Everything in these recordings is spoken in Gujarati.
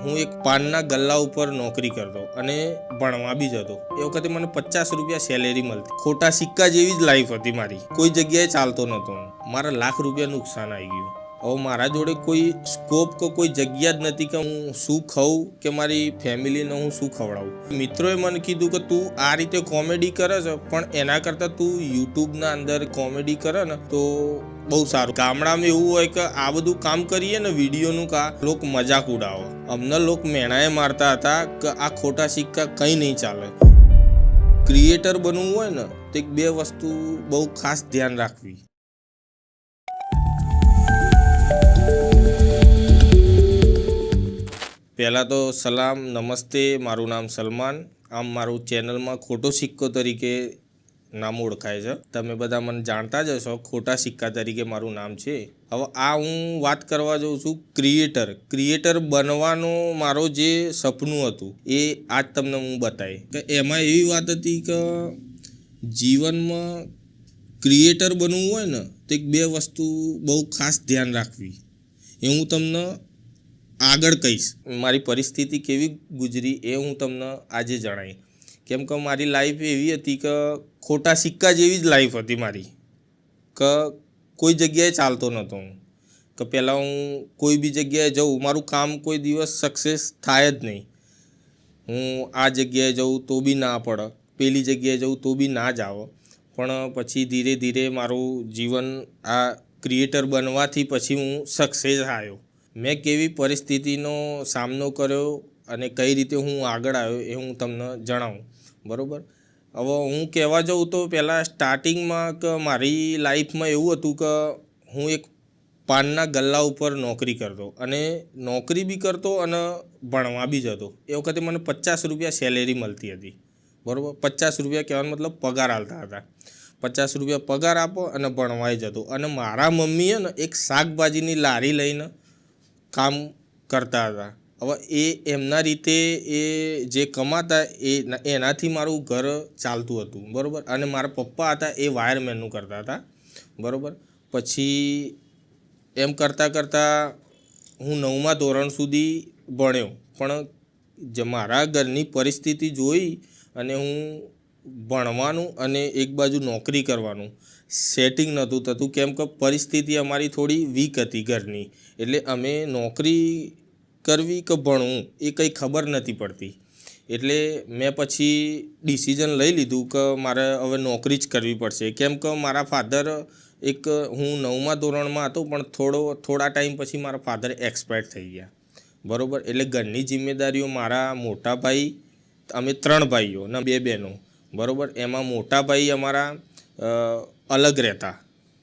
હું એક પાનના ગલ્લા ઉપર નોકરી કરતો અને ભણવા બી જતો. એ વખતે મને 50 રૂપિયા સેલેરી મળતી. ખોટા સિક્કા જેવી જ લાઈફ હતી મારી. કોઈ જગ્યાએ ચાલતો નહોતો. મારા લાખ રૂપિયા નુકસાન આવી ગયું. હવે મારા જોડે કોઈ સ્કોપ કે કોઈ જગ્યા જ નથી કે હું શું ખાઉં કે મારી ફેમિલીને હું શું ખવડાવું. મિત્રોએ મને કીધું કે તું આ રીતે કોમેડી કરે છે, પણ એના કરતાં તું યુટ્યુબના અંદર કોમેડી કરે ને તો બહુ સારું. ગામડામાં એવું હોય કે આ બધું કામ કરીએ ને વિડીયોનું લોકો મજાક ઉડાવો. અમને લોકો મેણાએ મારતા હતા કે આ ખોટા સિક્કા કંઈ નહીં ચાલે. ક્રિએટર બનવું હોય ને તો એક બે વસ્તુ બહુ ખાસ ધ્યાન રાખવી. પહેલાં તો સલામ, નમસ્તે. મારું નામ સલમાન. આમ મારું ચેનલમાં ખોટો સિક્કો તરીકે નામ ઓળખાય છે. તમે બધા મને જાણતા જ હશો. ખોટા સિક્કા તરીકે મારું નામ છે. હવે આ હું વાત કરવા જાઉં છું ક્રિએટર બનવાનું મારો જે સપનું હતું એ આજ તમને હું બતાવી કે એમાં એવી વાત હતી કે જીવનમાં ક્રિએટર બનવું હોય ને તો એક બે વસ્તુ બહુ ખાસ ધ્યાન રાખવી. એ હું તમને આગળ કહીશ. મારી પરિસ્થિતિ કેવી ગુજરી એ હું તમને આજે જણાવી. કેમ કે મારી લાઈફ એવી હતી કે ખોટા સિક્કા જેવી જ લાઈફ હતી મારી. કે કોઈ જગ્યાએ ચાલતો નહોતો હું. કે પહેલાં હું કોઈ બી જગ્યાએ જાઉં, મારું કામ કોઈ દિવસ સક્સેસ થાય જ નહીં. હું આ જગ્યાએ જાઉં તો બી ના પડે, પેલી જગ્યાએ જાઉં તો બી ના જ આવે. પણ પછી ધીરે ધીરે મારું જીવન આ ક્રિએટર બનવાથી પછી હું સક્સેસ આવ્યો. મેં કેવી પરિસ્થિતિનો સામનો કર્યો અને કઈ રીતે હું આગળ આવ્યો એ હું તમને જણાવું. બરાબર. હવે હું કહેવા જાઉં તો પહેલાં સ્ટાર્ટિંગમાં કે મારી લાઈફમાં એવું હતું કે હું એક પાનના ગલ્લા ઉપર નોકરી કરતો અને નોકરી બી કરતો અને ભણવા બી જતો. એ વખતે મને 50 રૂપિયા સેલેરી મળતી હતી. બરાબર. 50 રૂપિયા કહેવાનો મતલબ પગાર આલતા હતા. 50 રૂપિયા પગાર આપો અને ભણવાય જતો. અને મારા મમ્મીએ ને એક શાકભાજીની લારી લઈને કામ કરતા હતા. હવે એમના રીતે એ જે કમાતા એનાથી મારું ઘર ચાલતું હતું. બરાબર. અને મારા પપ્પા હતા એ વાયરમેનનું કરતા હતા. બરાબર. પછી એમ કરતાં હું 9મા ધોરણ સુધી ભણ્યો. પણ મારા ઘરની પરિસ્થિતિ જોઈ અને હું ભણવાનું અને એક બાજુ નોકરી કરવાનું સેટિંગ નહોતું થતું. કેમ કે પરિસ્થિતિ અમારી થોડી વીક હતી ઘરની. એટલે અમે નોકરી કરવી કે ભણવું એ કંઈ ખબર નથી પડતી. એટલે મેં પછી ડિસિઝન લઈ લીધું કે મારે હવે નોકરી જ કરવી પડશે. કેમ કે મારા ફાધર હું 9મા ધોરણમાં હતો પણ થોડા ટાઈમ પછી મારા ફાધર એક્સપાયર થઈ ગયા. બરાબર. એટલે ઘરની જિમ્મેદારીઓ મારા મોટા ભાઈ, અમે 3 ભાઈઓ ને 2 બહેનો. બરાબર. એમાં મોટા ભાઈ અમારા અલગ રહેતા.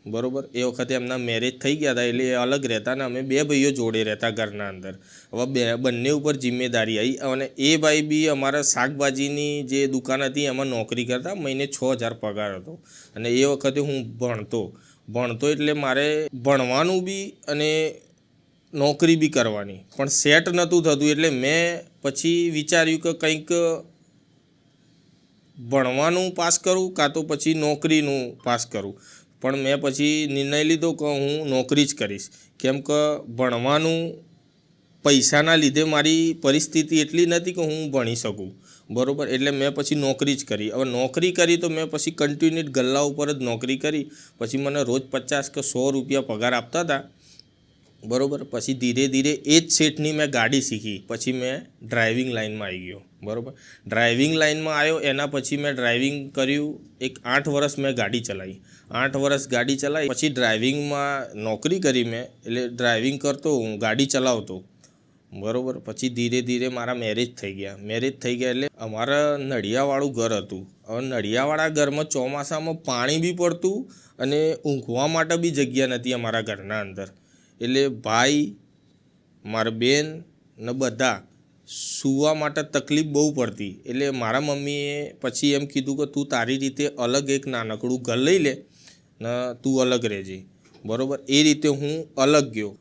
બરાબર. એ વખતે એમના મેરેજ થઈ ગયા હતા એટલે એ અલગ રહેતા ને અમે 2 ભાઈઓ જોડે રહેતા ઘરના અંદર. હવે બંને ઉપર જિમ્મેદારી આવી અને એ ભાઈ બી અમારા શાકભાજીની જે દુકાન હતી એમાં નોકરી કરતા. મહિને 6000 પગાર હતો. અને એ વખતે હું ભણતો એટલે મારે ભણવાનું બી અને નોકરી બી કરવાની. પણ સેટ નહોતું થતું. એટલે મેં પછી વિચાર્યું કે કંઈક ભણવાનું પાસ કરું કાં તો પછી નોકરીનું પાસ કરું. પણ મેં પછી નિર્ણય લીધો કે હું નોકરી જ કરીશ. કેમ કે ભણવાનું પૈસાના લીધે મારી પરિસ્થિતિ એટલી નથી કે હું ભણી શકું. બરાબર. એટલે મેં પછી નોકરી જ કરી. હવે નોકરી કરી તો મેં પછી કન્ટિન્યુ ગલ્લા ઉપર જ નોકરી કરી. પછી મને રોજ 50 કે 100 રૂપિયા પગાર આપતા હતા. બરાબર. પછી ધીરે ધીરે એ જ સેટની મેં ગાડી શીખી. પછી મેં ડ્રાઇવિંગ લાઇનમાં આવી ગયો. બરાબર. ડ્રાઇવિંગ લાઇનમાં આવ્યો એના પછી મેં ડ્રાઇવિંગ કર્યું. 8 વર્ષ મેં ગાડી ચલાવી. 8 વર્ષ ગાડી ચલાવી પછી ડ્રાઇવિંગમાં નોકરી કરી મેં. એટલે ડ્રાઇવિંગ કરતો હું, ગાડી ચલાવતો. બરાબર. પછી ધીરે ધીરે મારા મેરેજ થઈ ગયા એટલે અમારા નળિયાવાળું ઘર હતું. હવે નળિયાવાળા ઘરમાં ચોમાસામાં પાણી બી પડતું અને ઊંઘવા માટે બી જગ્યા નથી અમારા ઘરના અંદર. એટલે ભાઈ, મારા બેન ને બધા સૂવા માટે તકલીફ બહુ પડતી. એટલે મારા મમ્મીએ પછી એમ કીધું કે તું તારી રીતે અલગ એક નાનકડું ઘર લઈ લે ને તું અલગ રહેજે. બરાબર. એ રીતે હું અલગ ગયો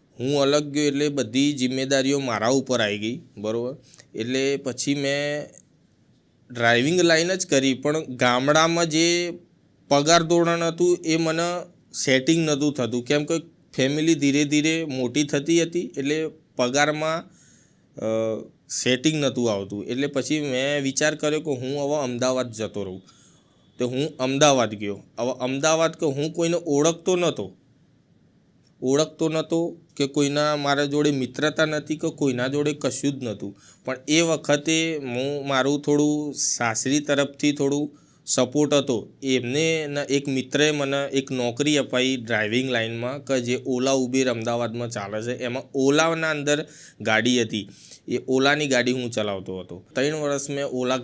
એટલે બધી જિમ્મેદારીઓ મારા ઉપર આવી ગઈ. બરાબર. એટલે પછી મેં ડ્રાઇવિંગ લાઈન જ કરી. પણ ગામડામાં જે પગાર ધોરણ હતું એ મને સેટિંગ નહોતું થતું. કેમ કે ફેમિલી ધીરે ધીરે મોટી થતી હતી એટલે પગારમાં સેટિંગ નહોતું આવતું. એટલે પછી મેં વિચાર કર્યો કે હું હવે અમદાવાદ જતો રહું. તો હું અમદાવાદ ગયો. હવે અમદાવાદ કે હું કોઈને ઓળખતો નહોતો કે કોઈના મારા જોડે મિત્રતા નથી કે કોઈના જોડે કશું જ નહોતું. પણ એ વખતે મારું થોડું સાસરી તરફથી થોડું સપોર્ટ હતો. એમને એક મિત્રએ મને એક નોકરી અપાઈ ડ્રાઇવિંગ લાઇનમાં, કે જે ઓલા ઉબેર અમદાવાદમાં ચાલે છે. એમાં ઓલાના અંદર ગાડી હતી. એ ઓલાની ગાડી હું ચલાવતો હતો. 3 વર્ષ મેં ઓલા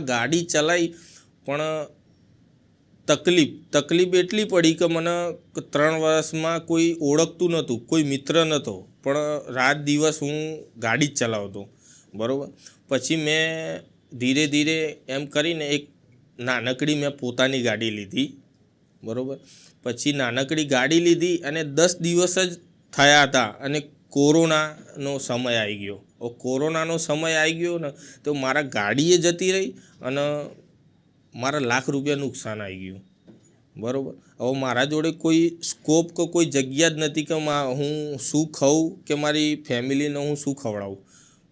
ગાડી ચલાવી. પણ તકલીફ એટલી પડી કે મને 3 વર્ષમાં કોઈ ઓળખતું નહોતું, કોઈ મિત્ર નહોતો. પણ રાત દિવસ હું ગાડી જ ચલાવતો. બરાબર. પછી મેં ધીરે ધીરે એમ કરીને એક નાનકડી મેં પોતાની ગાડી લીધી. બરાબર. પછી નાનકડી ગાડી લીધી અને 10 દિવસ જ થયા હતા અને કોરોનાનો સમય આવી ગયો. કોરોનાનો સમય આવી ગયો ને તો મારા ગાડીએ જતી રહી અને મારા લાખ રૂપિયા નુકસાન આવી ગયું. બરાબર. હવે મારા જોડે કોઈ સ્કોપ કે કોઈ જગ્યા જ નથી કે હું શું ખાઉં કે મારી ફેમિલીને હું શું ખવડાવું.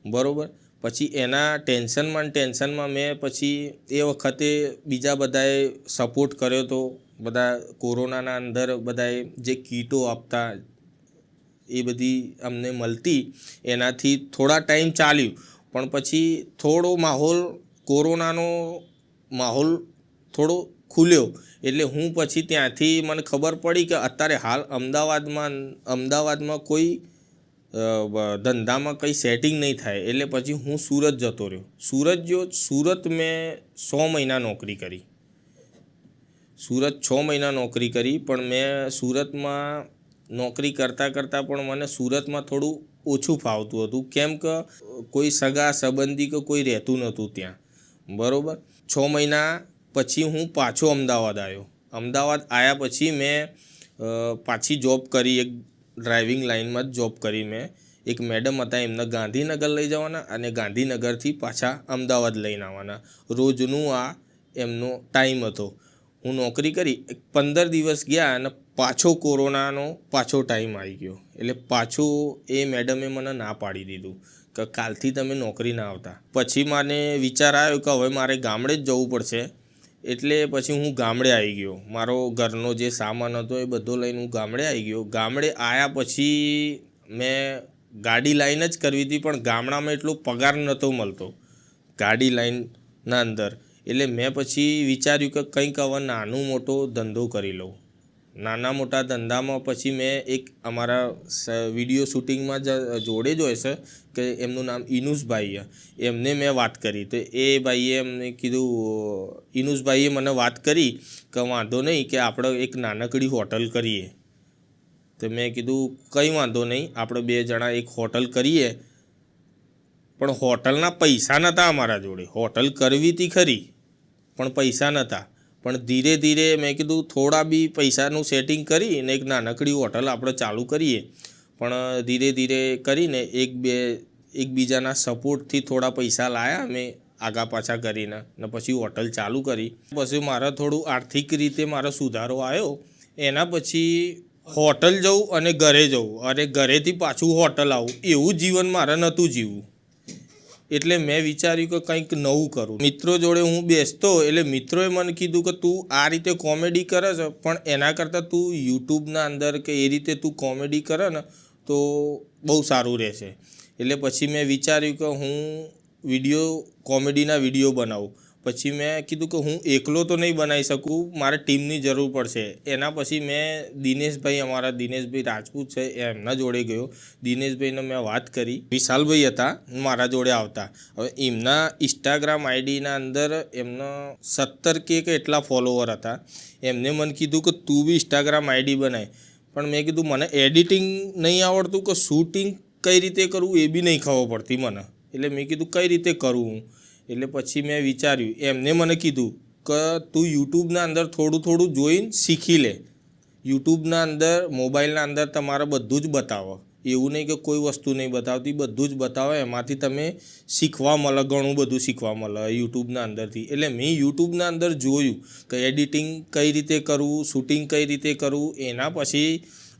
બરાબર. પછી એના ટેન્શનમાં મેં પછી એ વખતે બીજા બધાએ સપોર્ટ કર્યો હતો. બધા કોરોનાના અંદર બધાએ જે કીટો આપતા એ બધી અમને મળતી, એનાથી થોડા ટાઈમ ચાલ્યું. પણ પછી થોડો કોરોનાનો માહોલ થોડો ખુલ્યો. એટલે હું પછી ત્યાંથી મને ખબર પડી કે અત્યારે હાલ અમદાવાદમાં કોઈ ધંધામાં કંઈ સેટિંગ નહીં થાય. એટલે પછી હું સુરત જતો રહ્યો. સુરત મેં 6 મહિના નોકરી કરી. 6 મહિના નોકરી કરી. પણ મેં સુરતમાં નોકરી કરતાં પણ મને સુરતમાં થોડું ઓછું ફાવતું હતું. કેમ કે કોઈ સગા સંબંધી કે કોઈ રહેતું નહોતું ત્યાં. બરાબર. 6 મહિના પછી હું પાછો અમદાવાદ આવ્યો. અમદાવાદ આવ્યા પછી મેં પાછી જોબ કરી. એક ડ્રાઇવિંગ લાઇનમાં જ જોબ કરી મેં. એક મેડમ હતા, એમને ગાંધીનગર લઈ જવાના અને ગાંધીનગરથી પાછા અમદાવાદ લઈને આવવાના. રોજનું આ એમનો ટાઈમ હતો. હું નોકરી કરી 15 દિવસ ગયા અને કોરોનાનો ટાઈમ આવી ગયો. એટલે પાછું એ મેડમે મને ના પાડી દીધું કે કાલથી તમે નોકરી ના આવતા. પછી મને વિચાર આવ્યો કે હવે મારે ગામડે જ જવું પડશે. એટલે પછી હું ગામડે આવી ગયો. મારો ઘરનો જે સામાન હતો એ બધો લઈને હું ગામડે આવી ગયો. ગામડે આવ્યા પછી મેં ગાડી લાઈન જ કરવી હતી, પણ ગામડામાં એટલો પગાર નહોતો મળતો ગાડી લાઈનના અંદર. એટલે મેં પછી વિચાર્યું કે કંઈક હવે નાનો મોટો ધંધો કરી લઉં. નાના મોટા ધંધામાં પછી મેં એક અમારા વિડીયો શૂટિંગમાં જોડે જ હોય છે કે એમનું નામ ઇનુસભાઈ, એમને મેં વાત કરી. તો એ ભાઈએ એમને કીધું, ઇનુસભાઈએ મને વાત કરી કે વાંધો નહીં કે આપણે એક નાનકડી હોટલ કરીએ. તો મેં કીધું કંઈ વાંધો નહીં, આપણે 2 જણા એક હોટલ કરીએ. પણ હોટલના પૈસા નહોતા અમારા જોડે. હોટલ કરવી હતી ખરી પણ પૈસા નહોતા. પણ ધીરે ધીરે મેં કીધું થોડા બી પૈસાનું સેટિંગ કરીને એક નાનકડી હોટલ આપણે ચાલુ કરીએ. પણ ધીરે ધીરે કરીને એકબીજાના સપોર્ટથી થોડા પૈસા લાવ્યા અમે આગા પાછા કરીને ને પછી હોટલ ચાલુ કરી. પછી મારે થોડું આર્થિક રીતે મારો સુધારો આવ્યો. એના પછી હોટલ જવું અને ઘરે જવું અને ઘરેથી પાછું હોટલ આવું, એવું જીવન મારે નહોતું જીવવું. એટલે મેં વિચાર્યું કે કંઈક નવું કરું. મિત્રો જોડે હું બેસતો એટલે મિત્રોએ મને કીધું કે તું આ રીતે કોમેડી કરે છે, પણ એના કરતાં તું યુટ્યુબના અંદર કે એ રીતે તું કોમેડી કરે ને તો બહુ સારું રહેશે. એટલે પછી મેં વિચાર્યું કે હું કોમેડીના વિડીયો બનાવું. પછી મેં કીધું કે હું એકલો તો નહીં બનાવી શકું, મારે ટીમની જરૂર પડશે. એના પછી મેં અમારા દિનેશભાઈ રાજપૂત છે એમના જોડે ગયો. દિનેશભાઈને મેં વાત કરી. વિશાલભાઈ હતા મારા જોડે આવતા. હવે એમના ઇન્સ્ટાગ્રામ આઈડીના અંદર એમના 17K કે એટલા ફોલોવર હતા. એમને મને કીધું કે તું બી ઇન્સ્ટાગ્રામ આઈડી બનાય. પણ મેં કીધું મને એડિટિંગ નહીં આવડતું કે શૂટિંગ કઈ રીતે કરવું એ બી નહીં ખબર પડતી મને. એટલે મેં કીધું કઈ રીતે કરું હું. એટલે પછી મેં વિચાર્યું, એમને મને કીધું કે તું યુટ્યુબના અંદર થોડું જોઈને શીખી લે. યુટ્યુબના અંદર મોબાઈલના અંદર તમારે બધું જ બતાવો. એવું નહીં કે કોઈ વસ્તુ નહીં બતાવતી, બધું જ બતાવો. એમાંથી તમે શીખવા મળે, ઘણું બધું શીખવા મળે યુટ્યુબના અંદરથી. એટલે મેં યુટ્યુબના અંદર જોયું કે એડિટિંગ કઈ રીતે કરવું, શૂટિંગ કઈ રીતે કરવું. એના પછી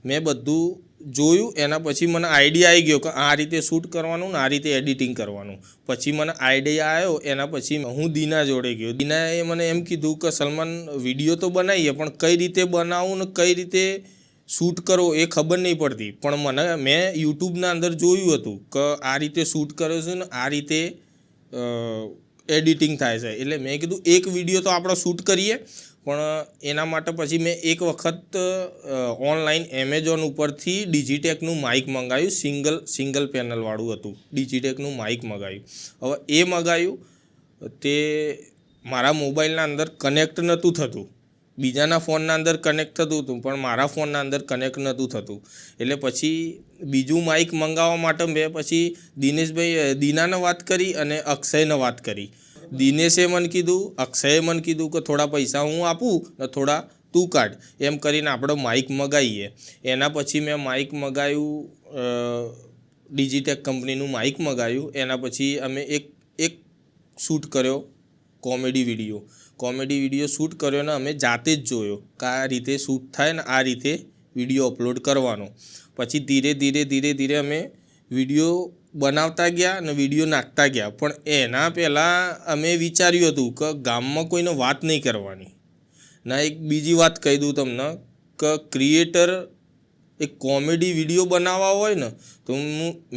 મેં બધું જોયું એના પછી મને આઈડિયા આવી ગયો કે આ રીતે શૂટ કરવાનું ને આ રીતે એડિટિંગ કરવાનું. પછી મને આઈડિયા આવ્યો એના પછી હું દીના જોડે ગયો. દીનાએ મને એમ કીધું કે સલમાન વિડીયો તો બનાવીએ પણ કઈ રીતે બનાવું ને કઈ રીતે શૂટ કરવો એ ખબર નહીં પડતી. પણ મેં યુટ્યુબના અંદર જોયું હતું કે આ રીતે શૂટ કર્યો છે ને આ રીતે એડિટિંગ થાય છે. એટલે મેં કીધું એક વિડીયો તો આપણે શૂટ કરીએ. પણ એના માટે પછી મેં એક વખત ઓનલાઈન એમેઝોન ઉપરથી ડિજિટેકનું માઇક મંગાવ્યું. સિંગલ પેનલવાળું હતું. ડિજિટેકનું માઇક મંગાવ્યું. હવે એ મંગાવ્યું તે મારા મોબાઈલના અંદર કનેક્ટ નહોતું થતું. બીજાના ફોનના અંદર કનેક્ટ થતું હતું પણ મારા ફોનના અંદર કનેક્ટ નહોતું થતું. એટલે પછી બીજું માઇક મંગાવવા માટે મેં પછી દીનાને વાત કરી અને અક્ષયને વાત કરી. દિનેશે મને કીધું, અક્ષયે મને કીધું કે થોડા પૈસા હું આપું ને થોડા તું કાઢ, એમ કરીને આપણે માઇક મગાવીએ. એના પછી મેં માઇક મગાવ્યું, ડિજિટેક કંપનીનું માઇક મગાવ્યું. એના પછી અમે એક શૂટ કર્યો કોમેડી વિડીયો શૂટ કર્યો ને અમે જાતે જ જોયો કે આ રીતે શૂટ થાય ને આ રીતે વિડીયો અપલોડ કરવાનો. પછી ધીરે અમે વિડીયો બનાવતા ગયા અને વિડીયો નાખતા ગયા. પણ એના પહેલાં અમે વિચાર્યું હતું કે ગામમાં કોઈને વાત નહીં કરવાની. ના એક બીજી વાત કહી દઉં તમને કે ક્રિએટર એક કોમેડી વિડીયો બનાવવા હોય ને તો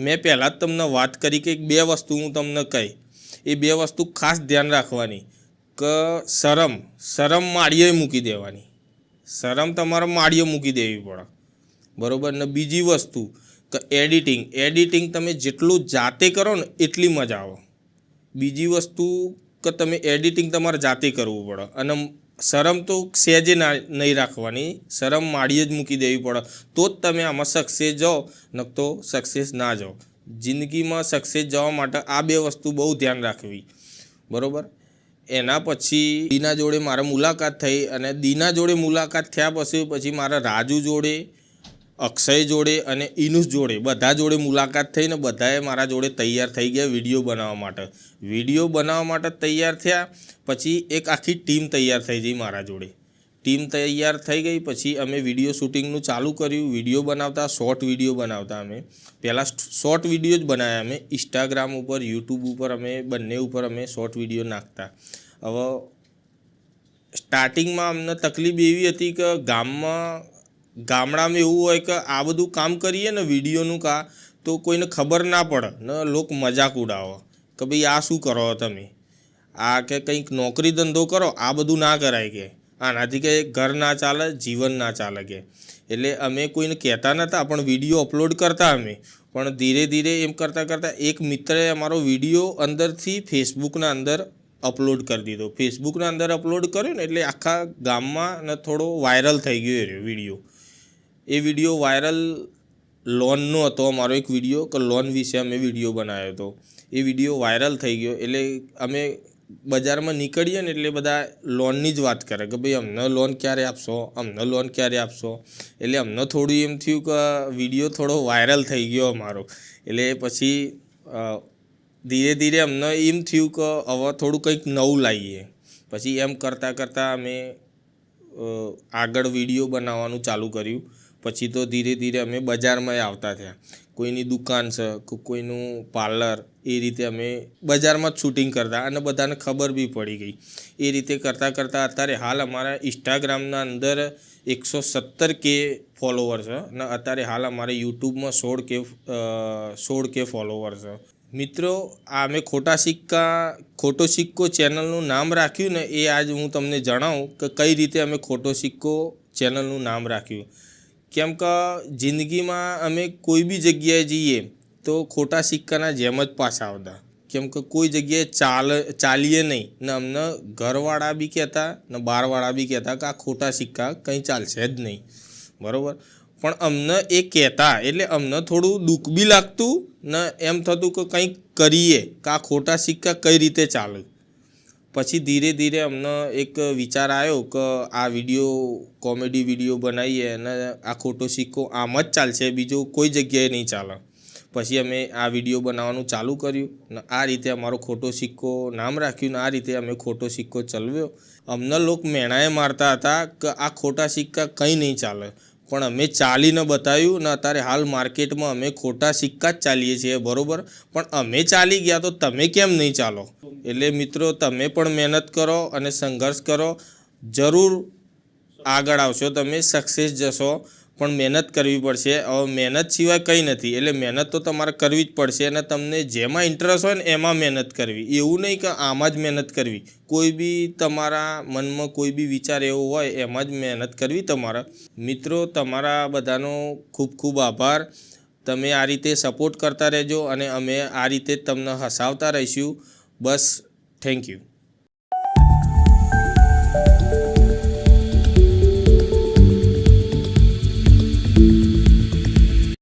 મેં પહેલાં જ તમને વાત કરી કે 2 વસ્તુ હું તમને કહી. એ 2 વસ્તુ ખાસ ધ્યાન રાખવાની કે શરમ માળીએ મૂકી દેવાની. શરમ તમારે માળીએ મૂકી દેવી પડે, બરાબર. ને બીજી વસ્તુ કે એડિટિંગ તમે જેટલું જાતે કરો ને એટલી મજા આવે. બીજી વસ્તુ કે તમે એડિટિંગ તમારે જાતે કરવું પડે. અને શરમ તો સહેજે નહીં રાખવાની, શરમ માળીએ જ મૂકી દેવી પડે. તો જ તમે આમાં સક્સેસ જાઓ, ન તો સક્સેસ ના જાઓ. જિંદગીમાં સક્સેસ જવા માટે આ 2 વસ્તુ બહુ ધ્યાન રાખવી, બરાબર. એના પછી દીના જોડે મારે મુલાકાત થઈ અને દીના જોડે મુલાકાત થયા પછી મારા રાજુ જોડે, અક્ષય જોડે અને ઇનુસ જોડે બધા જોડે મુલાકાત થઈને બધાએ મારા જોડે તૈયાર થઈ ગયા વિડીયો બનાવવા માટે તૈયાર થયા. પછી એક આખી ટીમ તૈયાર થઈ ગઈ મારા જોડે. ટીમ તૈયાર થઈ ગઈ પછી અમે વિડીયો શૂટિંગનું ચાલુ કર્યું. વિડીયો બનાવતા, શોર્ટ વિડીયો બનાવતા. અમે પહેલાં શોર્ટ વિડીયો જ બનાવ્યા. અમે ઇન્સ્ટાગ્રામ ઉપર, યુટ્યુબ ઉપર અમે બંને ઉપર અમે શોર્ટ વિડીયો નાખતા. હવે સ્ટાર્ટિંગમાં અમને તકલીફ એવી હતી કે ગામડામાં એવું હોય કે આ બધું કામ કરીએ ને વિડીયોનું તો કોઈને ખબર ના પડે ને લોકો મજાક ઉડાવે કે ભાઈ આ શું કરો તમે, આ કે કંઈક નોકરી ધંધો કરો, આ બધું ના કરાય કે આનાથી કે ઘર ના ચાલે, જીવન ના ચાલે કે. એટલે અમે કોઈને કહેતા નહોતા પણ વિડીયો અપલોડ કરતા અમે. પણ ધીરે એમ કરતાં એક મિત્રએ અમારો વિડીયો અંદરથી ફેસબુકના અંદર અપલોડ કરી દીધો. ફેસબુકના અંદર અપલોડ કર્યો ને એટલે આખા ગામમાં ને થોડો વાયરલ થઈ ગયો એ વિડીયો. એ વિડીયો વાયરલ લોનનો હતો અમારો એક વિડીયો કે લોન વિશે અમે વિડીયો બનાવ્યો હતો. એ વિડીયો વાયરલ થઈ ગયો એટલે અમે બજારમાં નીકળીએ ને એટલે બધા લોનની જ વાત કરે કે ભાઈ અમને લોન ક્યારે આપશો. એટલે અમને થોડું એમ થયું કે વિડીયો થોડો વાયરલ થઈ ગયો અમારો. એટલે પછી ધીરે અમને એમ થયું કે હવે થોડું કંઈક નવું લાવીએ. પછી એમ કરતાં અમે આગળ વિડીયો બનાવવાનું ચાલુ કર્યું. પછી તો ધીરે અમે બજારમાં આવતા થયા. કોઈની દુકાન છે કે કોઈનું પાર્લર, એ રીતે અમે બજારમાં જ શૂટિંગ કરતા અને બધાને ખબર બી પડી ગઈ. એ રીતે કરતાં અત્યારે હાલ અમારા ઇન્સ્ટાગ્રામના અંદર 117K ફોલોવર છે અને અત્યારે હાલ અમારે યુટ્યુબમાં 16K ફોલોવર છે. મિત્રો, આ અમે ખોટો સિક્કો ચેનલનું નામ રાખ્યું ને એ આજ હું તમને જણાવું કે કઈ રીતે અમે ખોટો સિક્કો ચેનલનું નામ રાખ્યું. કેમ કે જિંદગીમાં અમે કોઈ બી જગ્યાએ જઈએ તો ખોટા સિક્કાના જેમ જ પાછા આવતા. કેમ કે કોઈ જગ્યાએ ચાલીએ નહીં ને અમને ઘરવાળા બી કહેતા ને બહારવાળા બી કહેતા કે આ ખોટા સિક્કા કંઈ ચાલશે જ નહીં, બરાબર. પણ અમને એ કહેતા એટલે અમને થોડું દુઃખ બી લાગતું ને એમ થતું કે કંઈક કરીએ કે આ ખોટા સિક્કા કઈ રીતે ચાલે. પછી ધીરે અમને એક વિચાર આવ્યો કે આ કોમેડી વિડીયો બનાવીએ અને આ ખોટો સિક્કો આમ જ ચાલશે, બીજો કોઈ જગ્યાએ નહીં ચાલે. પછી અમે આ વિડીયો બનાવવાનું ચાલુ કર્યું ને આ રીતે અમારો ખોટો સિક્કો નામ રાખ્યું ને આ રીતે અમે ખોટો સિક્કો ચલાવ્યો. અમને લોકો મેણાએ મારતા હતા કે આ ખોટા સિક્કા કંઈ નહીં ચાલે. પણ અમે ચાલીને બતાવ્યું ને અત્યારે હાલ માર્કેટમાં અમે ખોટા સિક્કા જ ચાલીએ છીએ, બરાબર. પણ અમે ચાલી ગયા તો તમે કેમ નહીં ચાલો? એટલે મિત્રો, તમે પણ મહેનત કરો અને સંઘર્ષ કરો, જરૂર આગળ આવશો, તમે સક્સેસ જશો. પણ મહેનત કરવી પડશે. હવે મહેનત સિવાય કંઈ નથી, એટલે મહેનત તો તમારે કરવી જ પડશે. અને તમને જેમાં ઇન્ટરેસ્ટ હોય ને એમાં મહેનત કરવી, એવું નહીં કે આમાં જ મહેનત કરવી. કોઈ બી તમારા મનમાં કોઈ બી વિચાર એવો હોય એમાં જ મહેનત કરવી તમારે. મિત્રો, તમારા બધાનો ખૂબ ખૂબ આભાર. તમે આ રીતે સપોર્ટ કરતા રહેજો અને અમે આ રીતે તમને હસાવતા રહીશું. બસ, થેન્ક યુ.